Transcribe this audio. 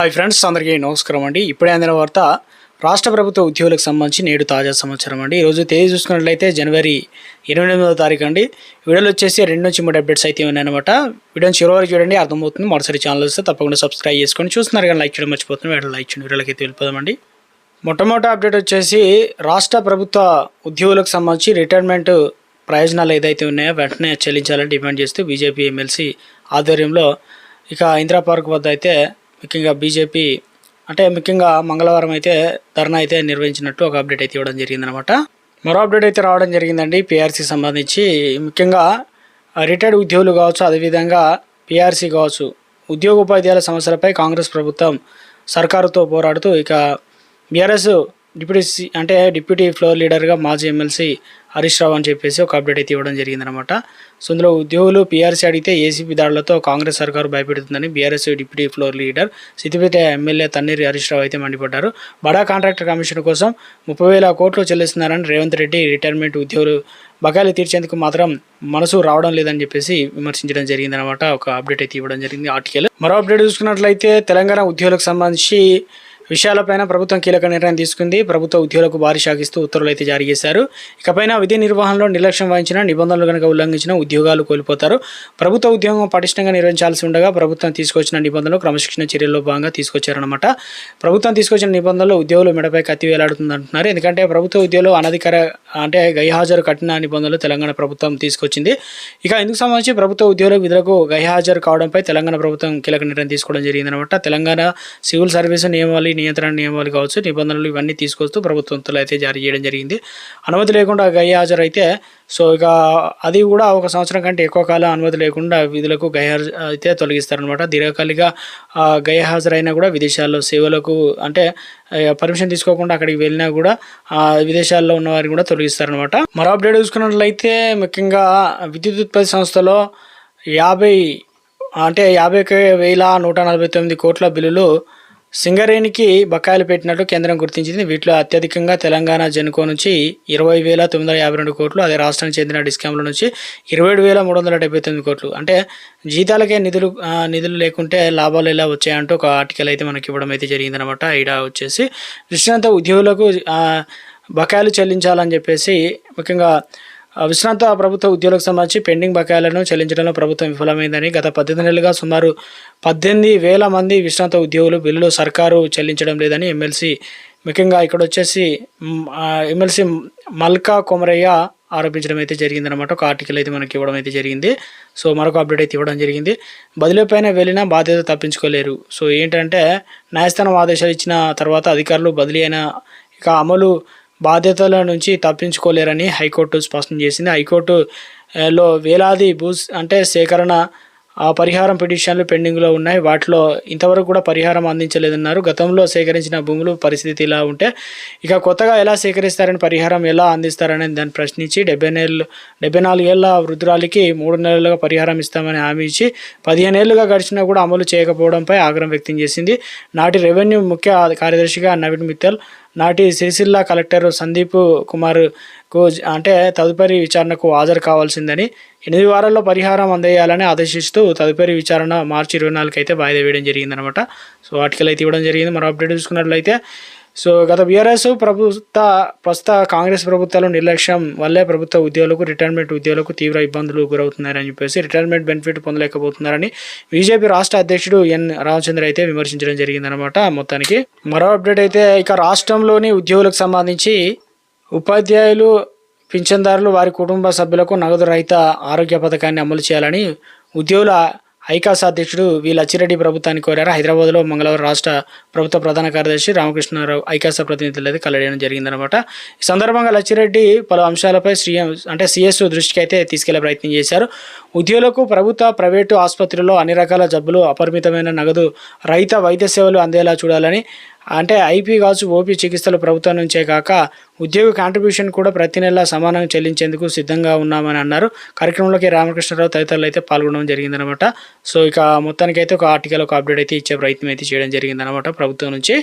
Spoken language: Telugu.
హాయ్ ఫ్రెండ్స్, అందరికీ నమస్కారం అండి. ఇప్పుడే అందిన వార్త రాష్ట్ర ప్రభుత్వ ఉద్యోగులకు సంబంధించి నేడు తాజా సమాచారం అండి. ఈరోజు తేదీ చూసుకున్నట్లయితే జనవరి 28వ తారీఖు అండి. వీడియోలో వచ్చేసి 2 నుంచి 3 అప్డేట్స్ అయితే ఉన్నాయన్నమాట. వీడియోని చివరి వరకు చూడండి, అర్థమవుతుంది. మొదటిసారి ఛానల్ వస్తే తప్పకుండా సబ్స్క్రైబ్ చేసుకొని చూస్తున్నారు కానీ లైక్ చేయడం మర్చిపోతున్నాం. వీడియో లైక్ చేయండి. వీడియోలకి అయితే వెళ్ళిపోదామండి. మొట్టమొదటి అప్డేట్ వచ్చేసి రాష్ట్ర ప్రభుత్వ ఉద్యోగులకు సంబంధించి రిటైర్మెంట్ ప్రయోజనాలు ఏదైతే ఉన్నాయో వెంటనే చెల్లించాలని డిమాండ్ చేస్తూ బీజేపీ ఎమ్మెల్సీ ఆధ్వర్యంలో ఇక ఇందిరా పార్క్ వద్ద అయితే ముఖ్యంగా బీజేపీ ముఖ్యంగా మంగళవారం అయితే ధర్నా అయితే నిర్వహించినట్టు ఒక అప్డేట్ అయితే ఇవ్వడం జరిగిందనమాట. మరో అప్డేట్ అయితే రావడం జరిగిందండి. పీఆర్సీ సంబంధించి ముఖ్యంగా రిటైర్డ్ ఉద్యోగులు కావచ్చు, అదేవిధంగా పీఆర్సీ కావచ్చు, ఉద్యోగ ఉపాధ్యాయుల సమస్యలపై కాంగ్రెస్ ప్రభుత్వం సర్కారుతో పోరాడుతూ ఇక బీఆర్ఎస్ డిప్యూటీ ఫ్లోర్ లీడర్గా మాజీ ఎమ్మెల్సీ హరీష్ రావు అని చెప్పేసి ఒక అప్డేట్ అయితే ఇవ్వడం జరిగిందనమాట. సో ఇందులో ఉద్యోగులు పీఆర్సీ అడిగితే ఏసీబీ దాడులతో కాంగ్రెస్ సర్కారు భయపెడుతుందని BRS deputy floor leader Siddipet MLA Tanniru Harish Rao అయితే మండిపడ్డారు. బడా కాంట్రాక్టర్ కమిషన్ కోసం 30,000 కోట్లు చెల్లిస్తున్నారని రేవంత్ రెడ్డి రిటైర్మెంట్ ఉద్యోగులు బకాయిలు తీర్చేందుకు మాత్రం మనసు రావడం లేదని చెప్పేసి విమర్శించడం జరిగిందనమాట. ఒక అప్డేట్ అయితే ఇవ్వడం జరిగింది ఆర్టికల్. మరో అప్డేట్ చూసుకున్నట్లయితే తెలంగాణ ఉద్యోగులకు సంబంధించి విషయాలపైన ప్రభుత్వం కీలక నిర్ణయం తీసుకుంది. ప్రభుత్వ ఉద్యోగులకు భారీ షాకిస్తూ ఉత్తర్వులు అయితే జారీ చేశారు. ఇకపైన విధి నిర్వహణలో నిర్లక్ష్యం వహించిన నిబంధనలు కనుక ఉల్లంఘించిన ఉద్యోగాలు కోల్పోతారు. ప్రభుత్వ ఉద్యోగం పటిష్టంగా నిర్వహించాల్సి ఉండగా ప్రభుత్వం తీసుకొచ్చిన నిబంధనలు క్రమశిక్షణ చర్యల్లో భాగంగా తీసుకొచ్చారనమాట. ప్రభుత్వం తీసుకొచ్చిన నిబంధనలు ఉద్యోగులు మెడపై కత్తి వేలాడుతుంది అంటున్నారు. ఎందుకంటే ప్రభుత్వ ఉద్యోగులు అనధికార గైహాజరు కఠిన నిబంధనలు తెలంగాణ ప్రభుత్వం తీసుకొచ్చింది. ఇక ఇందుకు సంబంధించి ప్రభుత్వ ఉద్యోగుల విధులకు గైహాజరు కావడంపై తెలంగాణ ప్రభుత్వం కీలక నిర్ణయం తీసుకోవడం జరిగిందనమాట. తెలంగాణ సివిల్ సర్వీసు నియంత్రణ నియమాలు కావచ్చు, నిబంధనలు ఇవన్నీ తీసుకొస్తూ ప్రభుత్వంతో అయితే జారీ చేయడం జరిగింది. అనుమతి లేకుండా గైహాజరు అయితే ఇక అది కూడా 1 సంవత్సరం కంటే ఎక్కువ కాలం అనుమతి లేకుండా విధులకు గైహాజరు అయితే తొలగిస్తారనమాట. దీర్ఘకాలిక గైహాజరైనా కూడా విదేశాల్లో సేవలకు పర్మిషన్ తీసుకోకుండా అక్కడికి వెళ్ళినా కూడా విదేశాల్లో ఉన్న వారిని కూడా తొలగిస్తారనమాట. మరో అప్డేట్ చూసుకున్నట్లయితే ముఖ్యంగా విద్యుత్ ఉత్పత్తి సంస్థలో 50,149 కోట్ల బిల్లులు సింగరేణికి బకాయిలు పెట్టినట్టు కేంద్రం గుర్తించింది. వీటిలో అత్యధికంగా తెలంగాణ జెన్కో నుంచి 20,952 కోట్లు, అదే రాష్ట్రానికి చెందిన డిస్కామ్ల నుంచి 27,379 కోట్లు. జీతాలకే నిధులు లేకుంటే లాభాలు ఎలా వచ్చాయంటూ ఒక ఆర్టికల్ అయితే మనకి ఇవ్వడం అయితే జరిగిందనమాట. ఈడ వచ్చేసి విశ్రాంత ఉద్యోగులకు బకాయిలు చెల్లించాలని చెప్పేసి ముఖ్యంగా విశ్రాంత ప్రభుత్వ ఉద్యోగులకు సంబంధించి పెండింగ్ బకాయిలను చెల్లించడంలో ప్రభుత్వం విఫలమైందని గత 18 నెలలుగా సుమారు 18,000 మంది విశ్రాంత ఉద్యోగులు బిల్లులు సర్కారు చెల్లించడం లేదని ముఖ్యంగా ఇక్కడ వచ్చేసి ఎమ్మెల్సీ మల్కా కొమరయ్య ఆరోపించడం అయితే జరిగిందనమాట. ఒక ఆర్టికల్ అయితే మనకి ఇవ్వడం అయితే జరిగింది. మరొక అప్డేట్ అయితే ఇవ్వడం జరిగింది. బదిలీ పైన వెళ్ళినా బాధ్యత తప్పించుకోలేరు. న్యాయస్థానం ఆదేశాలు ఇచ్చిన తర్వాత అధికారులు బదిలీ అయిన ఇక అమలు బాధ్యతల నుంచి తప్పించుకోలేరని హైకోర్టు స్పష్టం చేసింది. హైకోర్టులో వేలాది సేకరణ పరిహారం పిటిషన్లు పెండింగ్లో ఉన్నాయి. వాటిలో ఇంతవరకు కూడా పరిహారం అందించలేదన్నారు. గతంలో సేకరించిన భూములు పరిస్థితి ఇలా ఉంటే ఇక కొత్తగా ఎలా సేకరిస్తారని, పరిహారం ఎలా అందిస్తారని దాన్ని ప్రశ్నించి 74 ఏళ్ల వృద్ధురాలికి 3 నెలలుగా పరిహారం ఇస్తామని హామీ ఇచ్చి 15 ఏళ్లుగా గడిచినా కూడా అమలు చేయకపోవడంపై ఆగ్రహం వ్యక్తం చేసింది. నాటి రెవెన్యూ ముఖ్య కార్యదర్శిగా నవీన్ మిత్తల్, నాటి సిరిసిల్ల కలెక్టర్ సందీప్ కుమార్ తదుపరి విచారణకు హాజరు కావాల్సిందని 8 వారాల్లో పరిహారం అందజేయాలని ఆదేశిస్తూ తదుపరి విచారణ మార్చి 24 అయితే వాయిదా వేయడం జరిగిందనమాట. ఆర్టికల్ అయితే ఇవ్వడం జరిగింది. మరో అప్డేట్ చూసుకున్నట్లయితే గత బీఆర్ఎస్ ప్రస్తుత కాంగ్రెస్ ప్రభుత్వాలు నిర్లక్ష్యం వల్లే ప్రభుత్వ ఉద్యోగులకు, రిటైర్మెంట్ ఉద్యోగులకు తీవ్ర ఇబ్బందులు గురవుతున్నారని చెప్పేసి రిటైర్మెంట్ బెనిఫిట్ పొందలేకపోతున్నారని బీజేపీ రాష్ట్ర అధ్యక్షుడు ఎన్ రామచంద్ర అయితే విమర్శించడం జరిగిందనమాట. మొత్తానికి మరో అప్డేట్ అయితే ఇక రాష్ట్రంలోని ఉద్యోగులకు సంబంధించి ఉపాధ్యాయులు, పింఛన్దారులు, వారి కుటుంబ సభ్యులకు నగదు రహిత ఆరోగ్య పథకాన్ని అమలు చేయాలని ఉద్యోగుల ఐకాస్ అధ్యక్షుడు వి లచ్చిరెడ్డి ప్రభుత్వాన్ని కోరారు. హైదరాబాద్లో మంగళవారం రాష్ట్ర ప్రభుత్వ ప్రధాన కార్యదర్శి రామకృష్ణారావు ఐకాస ప్రతినిధులు అయితే కలయడం జరిగిందనమాట. ఈ సందర్భంగా లచ్చిరెడ్డి పలు అంశాలపై సిఎస్ దృష్టికి అయితే తీసుకెళ్లే ప్రయత్నం చేశారు. ఉద్యోగులకు ప్రభుత్వ, ప్రైవేటు ఆసుపత్రుల్లో అన్ని రకాల జబ్బులు, అపరిమితమైన నగదు రహిత వైద్య సేవలు అందేలా చూడాలని, ఐపీ కావచ్చు, ఓపీ చికిత్సలు ప్రభుత్వం నుంచే కాక ఉద్యోగ కాంట్రిబ్యూషన్ కూడా ప్రతి నెల సమానంగా చెల్లించేందుకు సిద్ధంగా ఉన్నామని అన్నారు. కార్యక్రమంలోకి రామకృష్ణారావు తదితరులు అయితే పాల్గొనడం జరిగిందనమాట. ఇక మొత్తానికైతే ఒక ఆర్టికల్, ఒక అప్డేట్ అయితే ఇచ్చే ప్రయత్నం అయితే చేయడం జరిగిందనమాట ప్రభుత్వం నుంచి.